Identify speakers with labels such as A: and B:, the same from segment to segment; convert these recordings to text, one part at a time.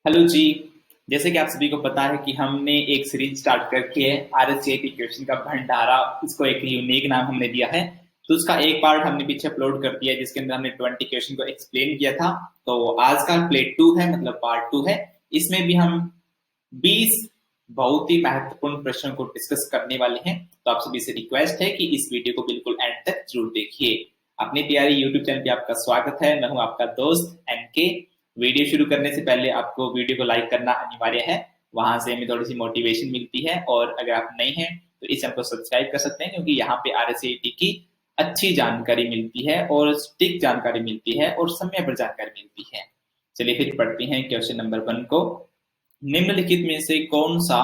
A: Hello जी। जैसे कि आप सभी को पता है कि हमने एक सीरीज स्टार्ट करके है आरएससीआईटी क्वेश्चन का भंडारा। उसको एक यूनिक नाम हमने दिया है। तो उसका एक पार्ट हमने पीछे अपलोड कर दिया है जिसके अंदर हमने 20 क्वेश्चन को एक्सप्लेन किया था। तो आज का प्लेट 2 है, मतलब पार्ट 2 है। इसमें भी हम 20 बहुत ही महत्वपूर्ण प्रश्नों को डिस्कस करने वाले हैं। तो आप सभी से रिक्वेस्ट है कि इस वीडियो को बिल्कुल एंड तक जरूर देखिए। अपने प्यारे यूट्यूब चैनल पे आपका स्वागत है। मैं हूं आपका दोस्त एनके। वीडियो शुरू करने से पहले आपको वीडियो को लाइक करना अनिवार्य है। वहां से हमें थोड़ी सी मोटिवेशन मिलती है। और अगर आप नए हैं तो इस चैनल को सब्सक्राइब कर सकते हैं, क्योंकि यहाँ पे आरएससीआईटी की अच्छी जानकारी मिलती है और स्टिक जानकारी मिलती है और समय पर जानकारी मिलती है। चलिए फिर पढ़ते हैं क्वेश्चन नंबर 1 को। निम्नलिखित में से कौन सा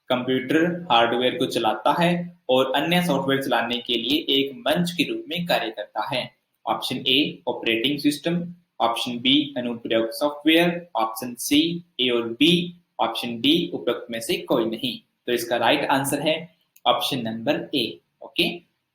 A: कंप्यूटर हार्डवेयर को चलाता है और अन्य सॉफ्टवेयर चलाने के लिए एक मंच के रूप में कार्य करता है? Option A operating system, option B अनुप्रयोग सॉफ्टवेयर, ऑप्शन सी ए और बी, ऑप्शन डी उपरोक्त में से कोई नहीं। तो इसका राइट आंसर है ऑप्शन नंबर ए। Okay,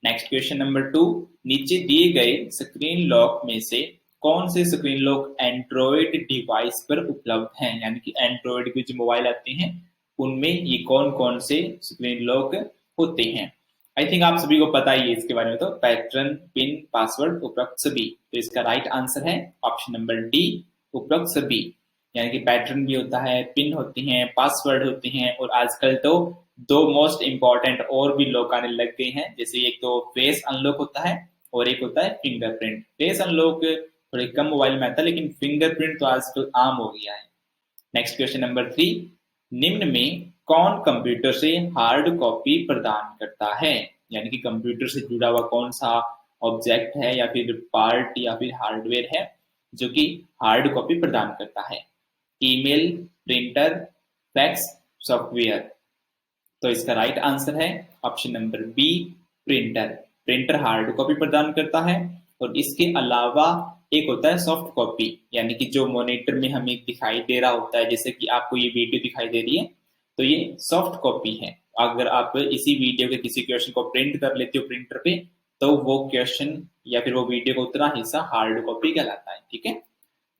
A: next question number 2। नीचे दिए गए स्क्रीन लॉक में से कौन से स्क्रीन लॉक एंड्रॉइड डिवाइस पर उपलब्ध हैं? यानी कि एंड्रॉइड के जो मोबाइल आते हैं उनमें ये कौन कौन से स्क्रीन लॉक होते हैं? आई थिंक आप सभी को पता ही है इसके बारे में। तो पैटर्न, पिन, पासवर्ड, उपरोक्त सभी। तो इसका राइट आंसर है ऑप्शन नंबर डी, उपरोक्त सभी। यानी कि पैटर्न भी होता है, पिन होती हैं, पासवर्ड होते हैं, और आजकल तो दो मोस्ट इंपॉर्टेंट और भी लॉक आने लग गए हैं। जैसे एक तो फेस अनलॉक होता है और एक होता है फिंगरप्रिंट। फेस अनलॉक थोड़े कम मोबाइल में आता है, लेकिन फिंगरप्रिंट तो आजकल आम हो गया है। Next question number 3। निम्न में कौन कंप्यूटर से हार्ड कॉपी प्रदान करता है? यानी कि कंप्यूटर से जुड़ा हुआ कौन सा ऑब्जेक्ट है या फिर पार्ट या फिर हार्डवेयर है जो कि हार्ड कॉपी प्रदान करता है? Email, printer, fax, software. तो इसका राइट आंसर है option number B, printer. Printer hard copy प्रदान करता है। और इसके अलावा एक होता है सॉफ्ट कॉपी, यानी कि जो मॉनिटर में हमें दिखाई दे रहा होता है, जैसे कि आपको ये वीडियो दिखाई दे रही है, तो ये सॉफ्ट कॉपी है। अगर आप इसी वीडियो के किसी क्वेश्चन को प्रिंट कर लेते हो प्रिंटर पे, तो वो क्वेश्चन या फिर वो वीडियो का उतना हिस्सा हार्ड कॉपी कहलाता है। ठीक है।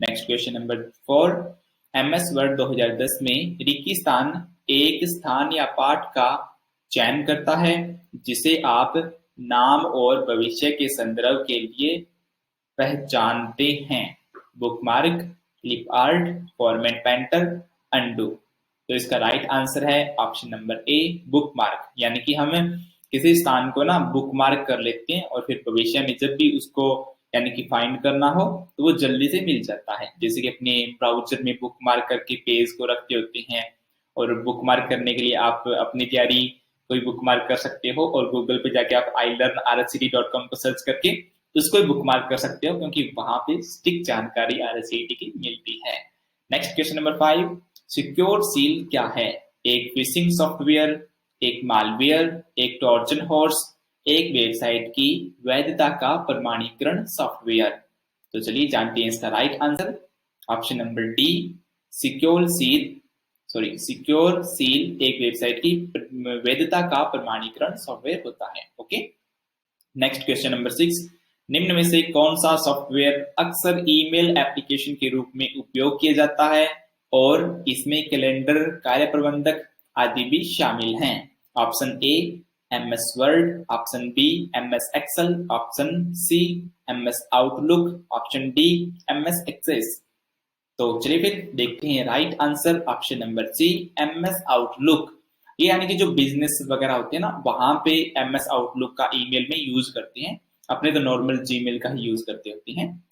A: Next question number 4। MS word 2010 में रिकी स्थान एक स्थान या पाठ का चयन करता है जिसे आप नाम और भविष्य के संदर्भ के लिए पहचानते हैं। Bookmark, clip art, format painter, undo. तो इसका राइट आंसर है ऑप्शन नंबर ए, बुकमार्क। यानी कि हम किसी स्थान को ना बुकमार्क कर लेते हैं और फिर भविष्य में जब भी उसको यानी कि फाइंड करना हो तो वो जल्दी से मिल जाता है। जैसे कि अपने ब्राउजर में बुकमार्क करके पेज को रखते होते हैं, और बुकमार्क करने के लिए आप अपनी तैयारी कोई बुकमार्क कर सकते हो, और गूगल पे जाके आप ilearnrhcd.com को सर्च करके उसको भी बुकमार्क कर सकते हो, क्योंकि वहां पे स्टिक जानकारी आरएससीआईटी की मिलती है। Next question number 5। Secure seal क्या है? एक फिशिंग सॉफ्टवेयर, एक मालवेयर, एक ट्रोजन हॉर्स, एक वेबसाइट की वैधता का प्रमाणीकरण सॉफ्टवेयर। तो चलिए जानते हैं इसका right answer. Option number D, secure seal एक वेबसाइट की वैधता का प्रमाणीकरण सॉफ्टवेयर होता है। ओके। Next question number 6। निम्न में से कौन सा सॉफ्टवेयर अक्सर ईमेल एप्लीकेशन के रूप में उपयोग किया जाता है और इसमें कैलेंडर, कार्य प्रबंधक आदि भी शामिल हैं? Option A MS Word, option B MS Excel, option C MS Outlook, option D MS Access. तो चलिए फिर देखते हैं right answer option number C, MS Outlook. ये यानी कि जो बिजनेस वगैरह होते हैं ना, वहां पे एमएस आउटलुक का ईमेल में यूज करते हैं। अपने तो नॉर्मल जीमेल का ही यूज करते होते हैं।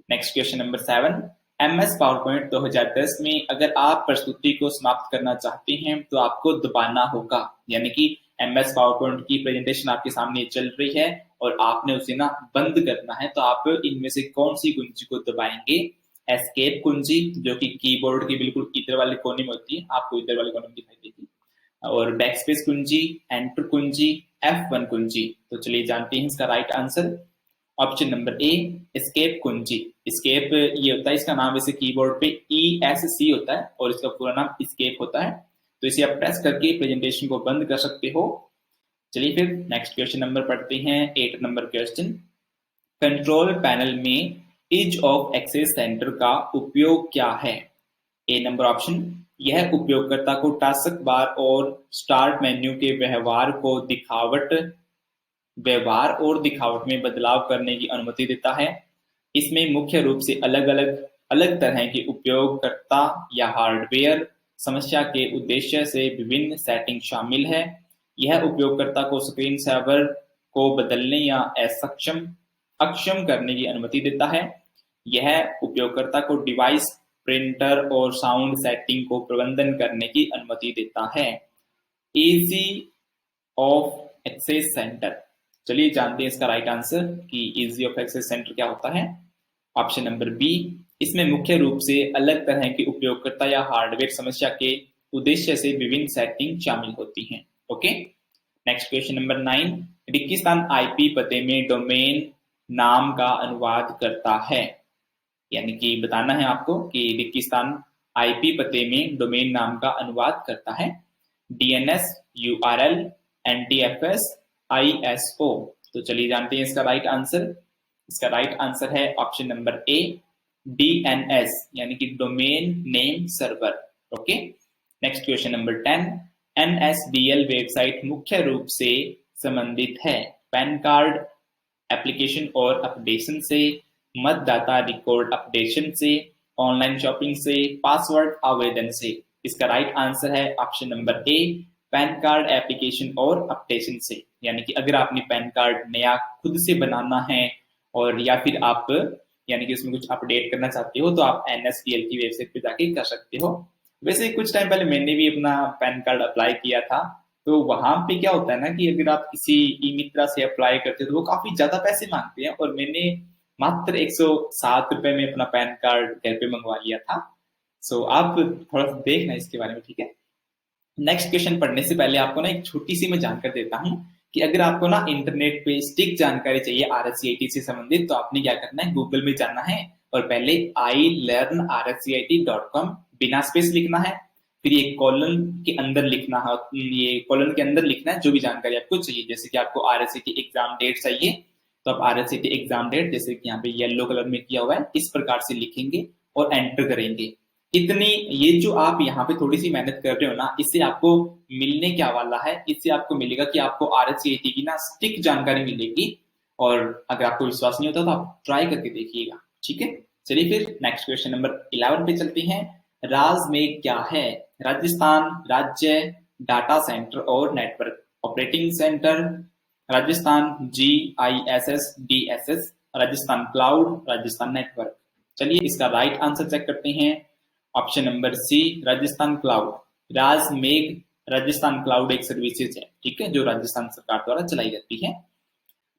A: Next question number 7। MS power point 2010 में अगर आप प्रस्तुति को समाप्त करना चाहते हैं तो आपको दबाना होगा। यानी कि एमएस पावर पॉइंट की प्रेजेंटेशन आपके सामने चल रही है और आपने उसे ना बंद करना है, तो आप इनमें से कौन सी कुंजी को दबाएंगे? एस्केप कुंजी, जो कि कीबोर्ड के बिल्कुल इधर वाले कोने में होती है, आपको इधर वाले कोने में दिखाई देगी, और बैकस्पेस कुंजी, एंटर कुंजी, F1 कुंजी। तो चलिए जानते हैं इसका राइट आंसर। ऑप्शन नंबर ए, एस्केप कुंजी। एस्केप ये होता है, इसका नाम वैसे कीबोर्ड पे ESC होता है और इसका पूरा नाम एस्केप होता है। तो इसे आप प्रेस करके प्रेजेंटेशन को बंद कर सकते हो। चलिए फिर नेक्स्ट क्वेश्चन नंबर पढ़ते हैं, 8 नंबर क्वेश्चन। कंट्रोल पैनल में इज ऑफ एक्सेस सेंटर का उपयोग क्या है? ए नंबर ऑप्शन, यह उपयोगकर्ता को टास्क बार और स्टार्ट मेन्यू के व्यवहार और दिखावट में बदलाव करने की अनुमति देता है। इसमें मुख्य रूप से अलग तरह के उपयोगकर्ता या हार्डवेयर समस्या के उद्देश्य से विभिन्न सेटिंग शामिल है। यह उपयोगकर्ता को स्क्रीन सेवर को बदलने या अक्षम करने की अनुमति देता है। यह उपयोगकर्ता को डिवाइस, प्रिंटर और साउंड सेटिंग को प्रबंधन करने की अनुमति देता है। इजी ऑफ एक्सेस सेंटर, चलिए जानते हैं इसका राइट आंसर कि इजी ऑफ एक्सेस सेंटर क्या होता है। ऑप्शन नंबर बी, इसमें मुख्य रूप से अलग तरह के उपयोगकर्ता या हार्डवेयर समस्या के उद्देश्य से विभिन्न सेटिंग शामिल होती हैं। ओके, नेक्स्ट क्वेश्चन नंबर 9, रिक्तिस्थान आईपी पते में डोमेन नाम का अनुवाद करता है। यानी कि बताना है आपको कि रिक्तिस्थान आईपी पते में डोमेन नाम का अनुवाद करता है। DNS, URL, NTFS, ISO. तो चलिए जानते हैं इसका राइट आंसर। इसका राइट आंसर है ऑप्शन नंबर ए, डीएनएस, यानी कि domain name server. Okay, next question number 10, NSDL website मुख्य रूप से संबंधित है पैन कार्ड एप्लीकेशन और अपडेशन से, मतदाता रिकॉर्ड अपडेशन से, ऑनलाइन शॉपिंग से, पासवर्ड आवेदन से। इसका राइट आंसर है ऑप्शन नंबर ए, पैन कार्ड एप्लीकेशन और अपडेशन से। यानी कि अगर आपने पैन कार्ड नया खुद से बनाना है और या फिर आप यानी कि उसमें कुछ अपडेट करना चाहते हो तो आप एनएसडीएल की वेबसाइट पे जाके कर सकते हो। वैसे कुछ टाइम पहले मैंने भी अपना पैन कार्ड अप्लाई किया था, तो वहां पे क्या होता है ना कि अगर आप किसी ई मित्रा से अप्लाई करते हो तो वो काफी ज्यादा पैसे मांगते हैं, और मैंने मात्र 107 रुपए में अपना पैन कार्ड घर पे मंगवा लिया था। सो आप थोड़ा सा देखना इसके बारे में, ठीक है। नेक्स्ट क्वेश्चन पढ़ने से पहले आपको ना एक छोटी सी मैं जानकारी देता हूँ कि अगर आपको ना इंटरनेट पे स्टिक जानकारी चाहिए RSCIT से संबंधित, तो आपने क्या करना है, गूगल में जाना है और पहले ilearnrscit.com बिना स्पेस लिखना है, फिर ये कॉलन के अंदर लिखना है, ये कॉलन के अंदर लिखना है जो भी जानकारी आपको चाहिए। जैसे कि आपको RSCT एग्जाम डेट चाहिए तो आप RSCT एग्जाम डेट, जैसे कि यहाँ पे येलो कलर में किया हुआ है, इस प्रकार से लिखेंगे और एंटर करेंगे। इतनी ये जो आप यहाँ पे थोड़ी सी मेहनत कर रहे हो ना, इससे आपको मिलने क्या वाला है, इससे आपको मिलेगा कि आपको RSCT की ना स्टिक जानकारी मिलेगी। और अगर आपको विश्वास नहीं होता तो आप ट्राई करके देखिएगा, ठीक है। चलिए फिर नेक्स्ट क्वेश्चन नंबर 11 पे चलते हैं। राज में क्या है? राजस्थान राज्य डाटा सेंटर और network operating centre, Rajasthan GISS/DSS, Rajasthan cloud, Rajasthan network. चलिए इसका राइट आंसर चेक करते हैं। Option number C, Rajasthan cloud. Rajmegh Rajasthan cloud एक सर्विसेज है, ठीक है, जो राजस्थान सरकार द्वारा चलाई जाती है।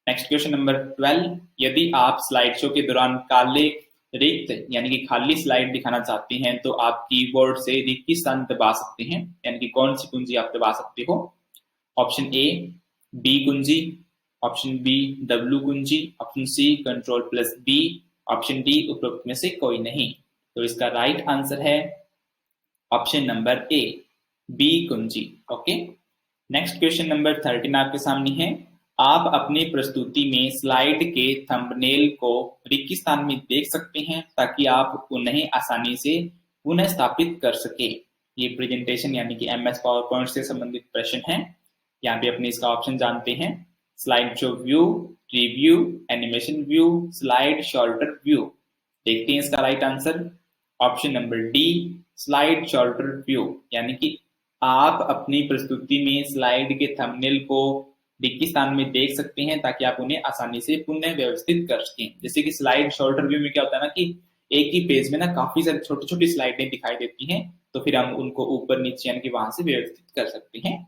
A: नेक्स्ट क्वेश्चन नंबर 12, यदि आप स्लाइड शो के दौरान काले रिक्त यानी कि खाली स्लाइड दिखाना चाहते हैं तो आप कीबोर्ड से रिक्त स्थान दबा सकते हैं, यानी कि कौन सी कुंजी आप दबा सकते हो? ऑप्शन ए बी कुंजी, ऑप्शन बी W कुंजी, option C Ctrl+B, option D उपरोक्त में से कोई नहीं। तो इसका राइट आंसर है ऑप्शन नंबर ए, बी कुंजी। ओके, नेक्स्ट क्वेश्चन नंबर 13 आपके सामने है। आप अपनी प्रस्तुति में स्लाइड के थंबनेल को रिक्त स्थान में देख सकते हैं ताकि आप उन्हें आसानी से पुनः स्थापित कर सके। ये प्रेजेंटेशन यानी कि MS पावर पॉइंट से संबंधित प्रश्न है। यहाँ पे अपने इसका ऑप्शन जानते हैं। Slide show view, review, animation view, slide shorter view. देखते हैं इसका right answer. Option number D, slide shorter view, यानी कि आप अपनी प्रस्तुति में स्लाइड के थंबनेल को रिक्त स्थान में देख सकते हैं ताकि आप उन्हें आसानी से पुनः व्यवस्थित कर सकें। जैसे कि स्लाइड शॉर्टर व्यू में क्या होता है ना कि एक ही पेज में ना काफी सारी छोटी छोटी स्लाइडें दिखाई देती हैं, तो फिर हम उनको ऊपर नीचे यानी कि वहां से व्यवस्थित कर सकते हैं।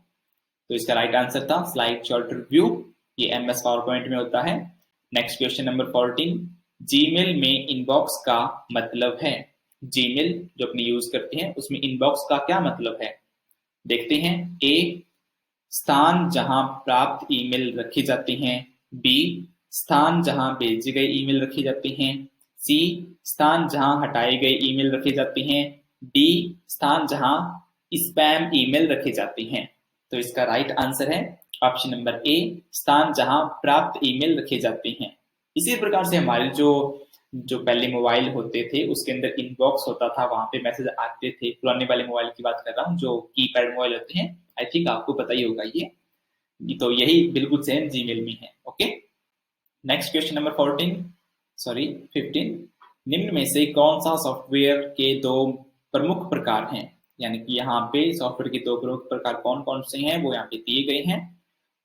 A: तो इसका राइट आंसर था स्लाइड शॉर्टर व्यू। ये MS पावर पॉइंट में होता है। नेक्स्ट क्वेश्चन नंबर 14, जीमेल में इनबॉक्स का मतलब है। जीमेल जो अपने यूज करते हैं उसमें इनबॉक्स का क्या मतलब है? देखते हैं। ए, स्थान जहां प्राप्त ईमेल रखे जाते हैं। बी, स्थान जहां भेजे गए ईमेल रखे जाते हैं। सी, स्थान जहां हटाए गए ईमेल रखे जाते हैं। डी, स्थान जहां स्पैम ईमेल रखे जाते हैं। तो इसका राइट आंसर है ऑप्शन नंबर ए, स्थान जहां प्राप्त ईमेल रखे जाते हैं। इसी प्रकार से हमारे जो जो पहले मोबाइल होते थे उसके अंदर इनबॉक्स होता था, वहां पे मैसेज आते थे। पुराने वाले मोबाइल की बात कर रहा हूँ, जो कीपैड मोबाइल होते हैं। आई थिंक आपको पता ही होगा ये। तो यही बिल्कुल सेम जीमेल में है। Okay, next question number 15। निम्न में से कौन सा सॉफ्टवेयर के दो प्रमुख प्रकार हैं? यानी कि यहाँ पे सॉफ्टवेयर के दो प्रमुख प्रकार कौन कौन से हैं वो यहाँ पे दिए गए हैं।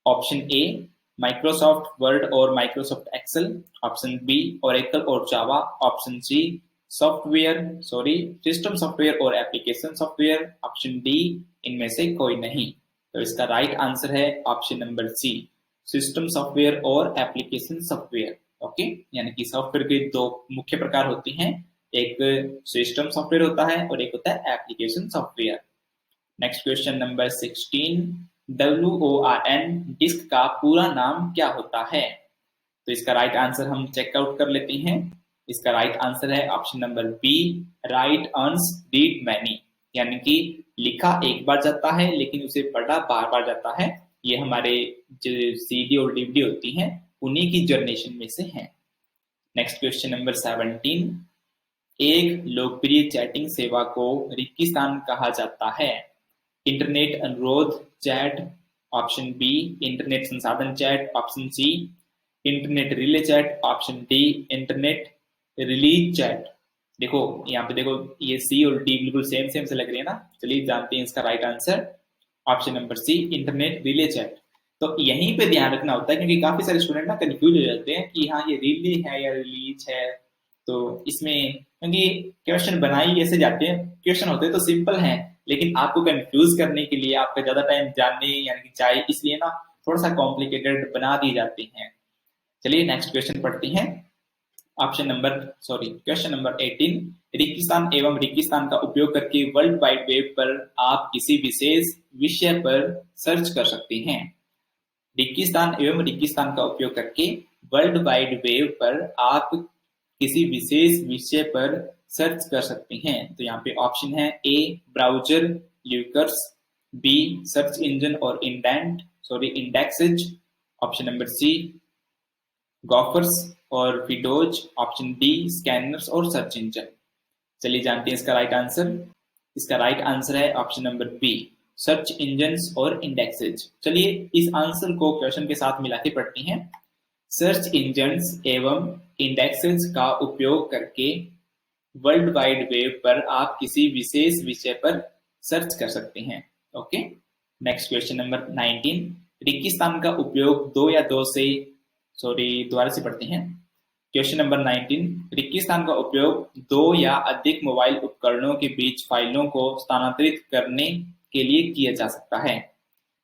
A: ऑप्शन ए माइक्रोसॉफ्ट वर्ड और Microsoft Excel, option B Oracle और Java, option C system software और एप्लीकेशन सॉफ्टवेयर, ऑप्शन डी इनमें से कोई नहीं। तो इसका राइट आंसर है option number C, system software और एप्लीकेशन सॉफ्टवेयर। ओके, यानी कि सॉफ्टवेयर के दो मुख्य प्रकार होते हैं, एक सिस्टम सॉफ्टवेयर होता है और एक होता है application software. Next question number 16, WORN disk का पूरा नाम क्या होता है? तो इसका राइट आंसर हम चेकआउट कर लेते हैं। इसका राइट आंसर है option number B, write once read many, यानी कि लिखा एक बार जाता है लेकिन उसे पढ़ा बार बार जाता है। ये हमारे जो CD और DVD होती हैं उन्हीं की जनरेशन में से है। नेक्स्ट क्वेश्चन नंबर 17, एक लोकप्रिय चैटिंग सेवा को रिक्कीस्थान कहा जाता है। इंटरनेट अनुरोध चैट, ऑप्शन बी इंटरनेट संसाधन chat, option C internet relay chat, option D internet release chat. देखो यहाँ पे देखो ये सी और डी बिल्कुल सेम सेम से लग रही है ना। चलिए जानते हैं इसका right answer, option number C internet relay chat. तो यहीं पे ध्यान रखना होता है क्योंकि काफी सारे स्टूडेंट ना कंफ्यूज हो जाते हैं कि हाँ ये रिली है या रिलीज है। तो इसमें क्योंकि क्वेश्चन बनाई ऐसे जाते हैं, क्वेश्चन होते तो सिंपल हैं लेकिन आपको कंफ्यूज करने के लिए आपका ज्यादा टाइम जानने यानी कि चाहिए, इसलिए ना थोड़ा सा कॉम्प्लिकेटेड बना दिए जाते हैं। चलिए नेक्स्ट क्वेश्चन पढ़ते हैं। क्वेश्चन नंबर 18, रिक्कीस्थान एवं रिक्कीस्थान का उपयोग करके वर्ल्ड वाइड वेब पर आप किसी विशेष विषय पर सर्च कर सकते हैं। रिक्कीस्थान एवं रिक्कीस्थान का उपयोग करके वर्ल्ड वाइड वेब पर आप किसी विशेष विषय पर सर्च कर सकते हैं। तो यहाँ पे ऑप्शन है A browser lurkers, B search engine और indexes, option number C gophers और विडोज, ऑप्शन डी स्कैनर्स और सर्च इंजन। चलिए जानते हैं इसका राइट आंसर। इसका राइट आंसर है option number B search engines और इंडेक्सेज। चलिए इस आंसर को क्वेश्चन के साथ मिला के पढ़ते हैं। सर्च इंजन्स एवं इंडेक्सेज का उपयोग करके वर्ल्ड वाइड वेब पर आप किसी विशेष विषय पर सर्च कर सकते हैं। ओके, नेक्स्ट क्वेश्चन नंबर 19, रिक्कीस्थान का उपयोग दो या दो से दोबारा से पढ़ते हैं। क्वेश्चन नंबर 19, रिक्कीस्थान का उपयोग दो या अधिक मोबाइल उपकरणों के बीच फाइलों को स्थानांतरित करने के लिए किया जा सकता है।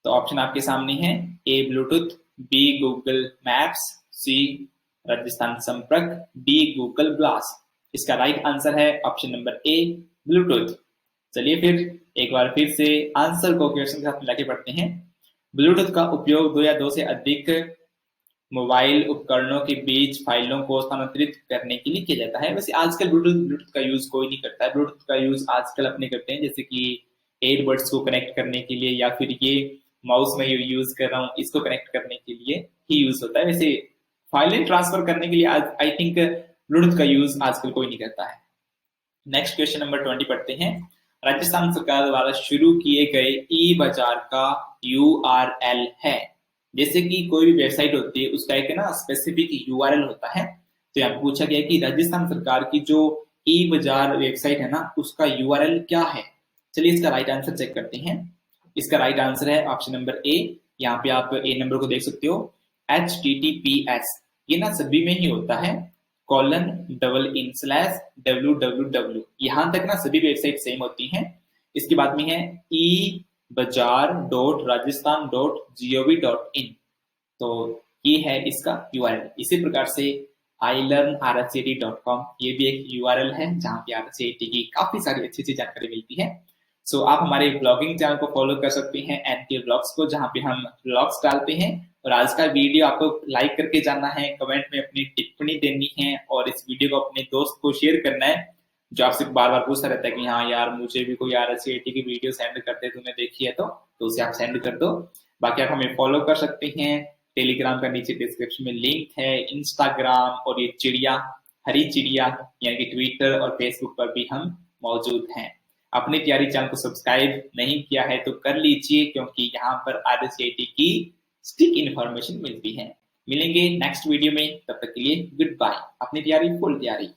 A: तो ऑप्शन आपके सामने है, ए ब्लूटूथ, बी गूगल मैप्स, सी राजस्थान संपर्क, डी गूगल ग्लास। इसका राइट आंसर है ऑप्शन नंबर ए ब्लूटूथ। चलिए फिर एक बार फिर से आंसर को क्वेश्चन के साथ मिला के पढ़ते हैं। ब्लूटूथ का उपयोग दो या दो से अधिक मोबाइल उपकरणों के बीच फाइलों को स्थानांतरित करने के लिए किया जाता है। वैसे आजकल ब्लूटूथ का यूज कोई नहीं करता है। ब्लूटूथ का यूज आजकल अपने करते हैं जैसे कि एयरबड्स को कनेक्ट करने के लिए, या फिर ये माउस में यूज कर रहा हूँ इसको कनेक्ट करने के लिए ही यूज होता है। वैसे फाइलें ट्रांसफर करने के लिए आई थिंक ब्लूटूथ का यूज आजकल कोई नहीं करता है। नेक्स्ट क्वेश्चन नंबर 20 पढ़ते हैं। राजस्थान सरकार द्वारा शुरू किए गए ई बाजार का URL है। जैसे कि कोई भी वेबसाइट होती है उसका एक ना स्पेसिफिक URL होता है। तो यहाँ पूछा गया कि राजस्थान सरकार की जो ई बाजार वेबसाइट है ना उसका URL क्या है। चलिए इसका राइट आंसर चेक करते हैं। इसका राइट आंसर है ऑप्शन नंबर ए। यहाँ पे आप ए नंबर को देख सकते हो, HTTPS। ये ना सभी में ही होता है, :/www। यहां तक ना सभी वेबसाइट सेम होती हैं। इसके बाद में है ebazaar.rajasthan.gov.in। तो ये है इसका URL। इसी प्रकार से ilearnrcet.com ये भी एक URL है जहां पे RCET की काफी सारी अच्छी अच्छी जानकारी मिलती है। सो आप हमारे ब्लॉगिंग चैनल को फॉलो कर सकते हैं NK ब्लॉग्स को, जहां पे हम ब्लॉग्स डालते हैं। और आज का वीडियो आपको लाइक करके जाना है, कमेंट में अपनी टिप्पणी देनी है और इस वीडियो को अपने दोस्त को शेयर करना है जो आपसे बार बार पूछता रहता है कि हाँ यार मुझे भी कोई RCET की वीडियो सेंड करते तूने देखी है तो उसे आप सेंड कर दो। बाकी आप हमें फॉलो कर सकते हैं, टेलीग्राम का नीचे डिस्क्रिप्शन में लिंक है, इंस्टाग्राम और ये चिड़िया हरी चिड़िया यानी कि ट्विटर और फेसबुक पर भी हम मौजूद हैं। अपने तैयारी चैनल को सब्सक्राइब नहीं किया है तो कर लीजिए, क्योंकि यहाँ पर RSCIT की स्टिक इन्फॉर्मेशन मिलती है। मिलेंगे नेक्स्ट वीडियो में, तब तक के लिए गुड बाय। अपनी तैयारी फुल तैयारी।